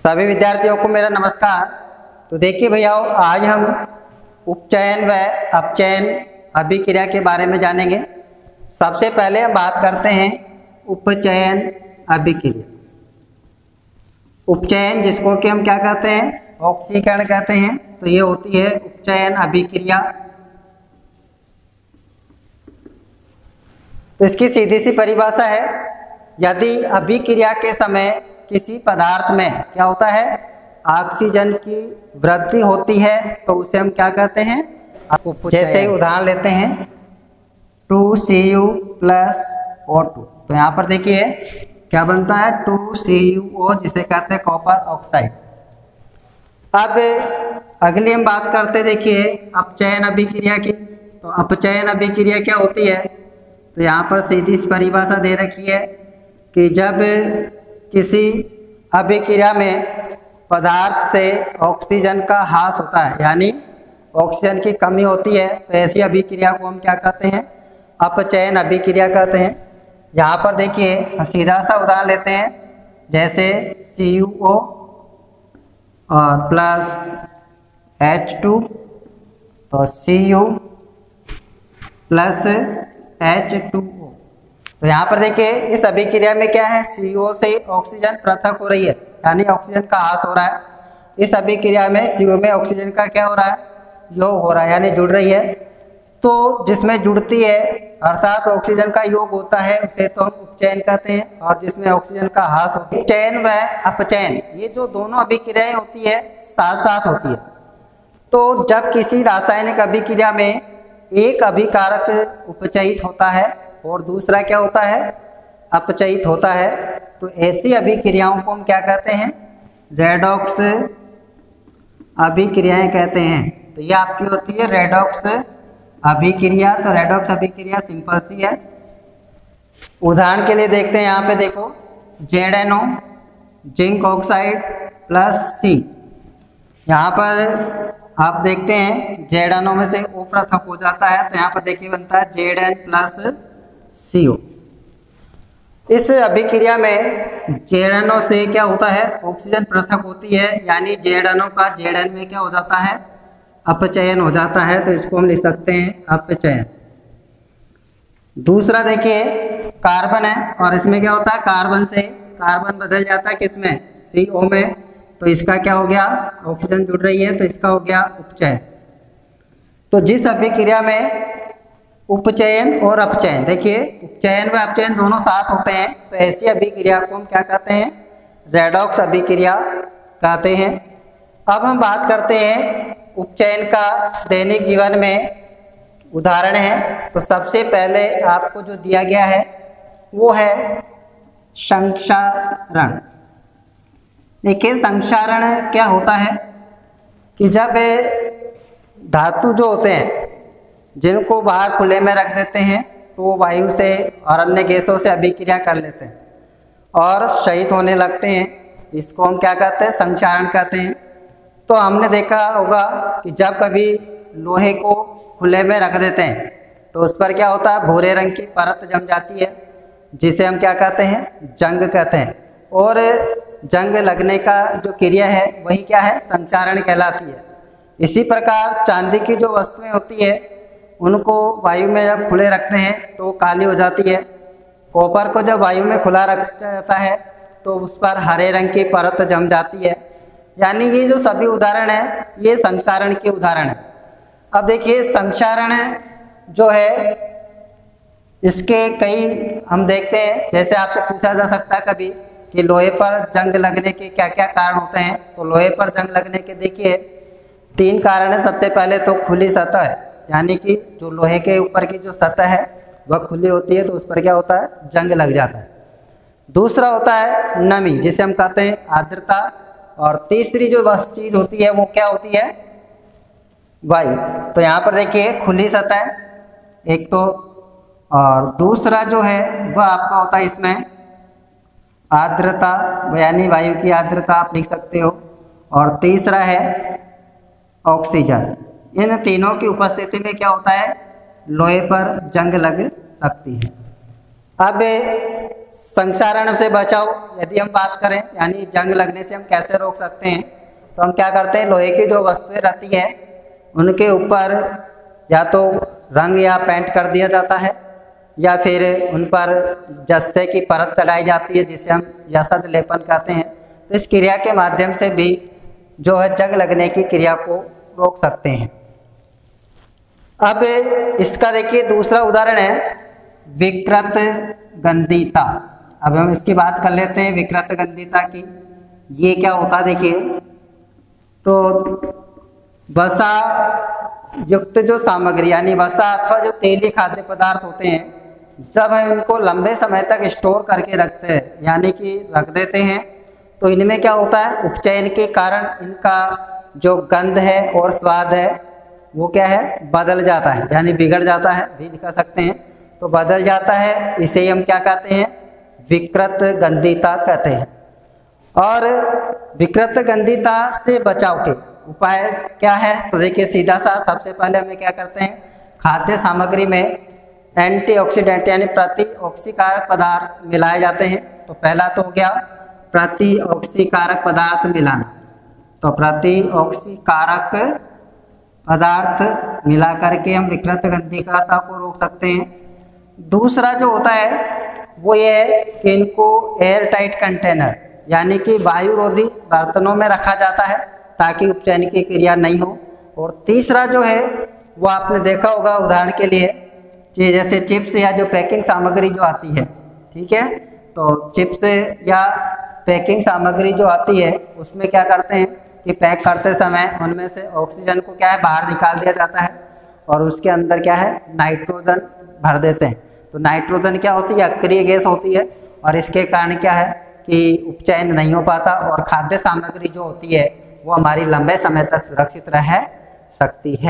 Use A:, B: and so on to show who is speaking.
A: सभी विद्यार्थियों को मेरा नमस्कार। तो देखिए भैया, आज हम उपचयन व अपचयन अभिक्रिया के बारे में जानेंगे। सबसे पहले हम बात करते हैं उपचयन अभिक्रिया। उपचयन जिसको कि हम क्या कहते हैं, ऑक्सीकरण कहते हैं। तो ये होती है उपचयन अभिक्रिया। तो इसकी सीधी सी परिभाषा है, यदि अभिक्रिया के समय किसी पदार्थ में क्या होता है, ऑक्सीजन की वृद्धि होती है तो उसे हम क्या कहते हैं, जैसे उदाहरण लेते हैं 2Cu प्लस O2। तो यहाँ पर देखिए क्या बनता है, 2CuO, जिसे कहते हैं कॉपर ऑक्साइड। अब अगली हम बात करते देखिए अपचयन अभिक्रिया की। तो अपचयन अभिक्रिया क्या होती है, तो यहाँ पर सीधी परिभाषा दे रखी है कि जब किसी अभिक्रिया में पदार्थ से ऑक्सीजन का ह्रास होता है, यानी ऑक्सीजन की कमी होती है, तो ऐसी अभिक्रिया को हम क्या कहते हैं, अपचयन अभिक्रिया कहते हैं। यहाँ पर देखिए हम सीधा सा उदाहरण लेते हैं, जैसे CuO और प्लस H2, तो Cu प्लस H2O। तो यहाँ पर देखिए इस अभिक्रिया में क्या है, CO से ऑक्सीजन पृथक हो रही है, यानी ऑक्सीजन का ह्रास हो रहा है। इस अभिक्रिया में CO में ऑक्सीजन का क्या हो रहा है, योग हो रहा है, यानी जुड़ रही है। तो जिसमें जुड़ती है अर्थात ऑक्सीजन का योग होता है, उसे तो हम उपचयन कहते हैं। और जिसमें ऑक्सीजन का ह्रास होता है, उपचयन व अपचयन, ये जो दोनों अभिक्रियाएं होती है साथ साथ होती है। तो जब किसी रासायनिक अभिक्रिया में एक अभिकारक उपचयित होता है और दूसरा क्या होता है, अपचयित होता है, तो ऐसी अभिक्रियाओं को हम क्या कहते हैं, रेडॉक्स अभिक्रियाएं कहते हैं। तो ये आपकी होती है रेडॉक्स अभिक्रिया। तो रेडॉक्स अभिक्रिया सिंपल सी है। उदाहरण के लिए देखते हैं, यहाँ पे देखो ZNO zinc oxide plus C। यहाँ पर आप देखते हैं ZNO में से O पृथक हो जाता है, तो यहाँ पर देखिए बनता है Zn प्लस CO। इस अभिक्रिया में ZNO से क्या होता है, ऑक्सीजन पृथक होती है, यानी ZNO का Zn में क्या हो जाता है, अपचयन हो जाता है। तो इसको हम लिख सकते हैं अपचयन। दूसरा देखिए कार्बन है, और इसमें क्या होता है, कार्बन से कार्बन बदल जाता है किसमें, CO में। तो इसका क्या हो गया, ऑक्सीजन जुड़ रही है, तो इसका हो गया उपचयन। तो जिस अभिक्रिया में उपचयन और अपचयन, देखिए उपचयन व अपचयन दोनों साथ होते हैं, तो ऐसी अभिक्रिया को हम क्या कहते हैं, रेडॉक्स अभिक्रिया कहते हैं। अब हम बात करते हैं उपचयन का दैनिक जीवन में उदाहरण है। तो सबसे पहले आपको जो दिया गया है वो है संक्षारण। देखिए संक्षारण क्या होता है कि जब धातु जो होते हैं जिनको बाहर खुले में रख देते हैं, तो वो वायु से और अन्य गैसों से अभिक्रिया कर लेते हैं और शहीद होने लगते हैं। इसको हम क्या कहते हैं, संक्षारण कहते हैं। तो हमने देखा होगा कि जब कभी लोहे को खुले में रख देते हैं तो उस पर क्या होता है, भूरे रंग की परत जम जाती है, जिसे हम क्या कहते हैं, जंग कहते हैं। और जंग लगने का जो क्रिया है वही क्या है, संक्षारण कहलाती है। इसी प्रकार चांदी की जो वस्तुएं होती है उनको वायु में जब खुले रखते हैं तो काली हो जाती है। कॉपर को जब वायु में खुला रखा जाता है तो उस पर हरे रंग की परत जम जाती है। यानी ये जो सभी उदाहरण है ये संक्षारण के उदाहरण है। अब देखिए संक्षारण जो है इसके कई हम देखते हैं, जैसे आपसे पूछा जा सकता है कभी कि लोहे पर जंग लगने के क्या क्या कारण होते हैं। तो लोहे पर जंग लगने के देखिए 3 कारण है। सबसे पहले तो खुली सतह है, यानी कि जो लोहे के ऊपर की जो सतह है वह खुली होती है, तो उस पर क्या होता है, जंग लग जाता है। दूसरा होता है नमी, जिसे हम कहते हैं आर्द्रता। और तीसरी जो चीज होती है वो क्या होती है, वायु। तो यहाँ पर देखिए खुली सतह एक तो, और दूसरा जो है वह आपका होता है इसमें आर्द्रता, यानी वायु की आर्द्रता आप लिख सकते हो। और तीसरा है ऑक्सीजन। इन तीनों की उपस्थिति में क्या होता है, लोहे पर जंग लग सकती है। अब संक्षारण से बचाव यदि हम बात करें यानी जंग लगने से हम कैसे रोक सकते हैं, तो हम क्या करते हैं, लोहे की जो वस्तुएं रहती हैं उनके ऊपर या तो रंग या पेंट कर दिया जाता है या फिर उन पर जस्ते की परत चढ़ाई जाती है जिसे हम यशद लेपन कहते हैं। तो इस क्रिया के माध्यम से भी जो है जंग लगने की क्रिया को रोक सकते हैं। अब इसका देखिए दूसरा उदाहरण है विकृत गंधिता। अब हम इसकी बात कर लेते हैं विकृत गंधिता की। ये क्या होता देखिए, तो वसा युक्त जो सामग्री यानी वसा अथवा जो तेलीय खाद्य पदार्थ होते हैं, जब हम इनको लंबे समय तक स्टोर करके रखते हैं यानी कि रख देते हैं, तो इनमें क्या होता है, उपचयन के कारण इनका जो गंध है और स्वाद है वो क्या है, बदल जाता है यानी बिगड़ जाता है भी कह सकते हैं। तो बदल जाता है, इसे ही हम क्या कहते हैं, विकृत गंधिता कहते हैं। और विकृत गंधिता से बचाव के उपाय क्या है, तो देखिए सीधा सा सबसे पहले हमें क्या करते हैं, खाद्य सामग्री में एंटीऑक्सीडेंट यानी प्रतिऑक्सीकारक पदार्थ मिलाए जाते हैं। तो पहला तो हो गया प्रतिऑक्सीकारक पदार्थ मिलाना, तो प्रतिऑक्सीकारक पदार्थ मिला करके हम विकृत गंधिता को रोक सकते हैं। दूसरा जो होता है वो ये है कि इनको एयर टाइट कंटेनर यानी कि वायुरोधी बर्तनों में रखा जाता है ताकि उपचयन की क्रिया नहीं हो। और तीसरा जो है वो आपने देखा होगा उदाहरण के लिए कि जैसे चिप्स या जो पैकिंग सामग्री जो आती है, ठीक है, तो चिप्स या पैकिंग सामग्री जो आती है उसमें क्या करते हैं कि पैक करते समय उनमें से ऑक्सीजन को क्या है बाहर निकाल दिया जाता है और उसके अंदर क्या है नाइट्रोजन भर देते हैं। तो नाइट्रोजन क्या होती है, अक्रिय गैस होती है और इसके कारण क्या है कि उपचयन नहीं हो पाता और खाद्य सामग्री जो होती है वो हमारी लंबे समय तक सुरक्षित रह सकती है।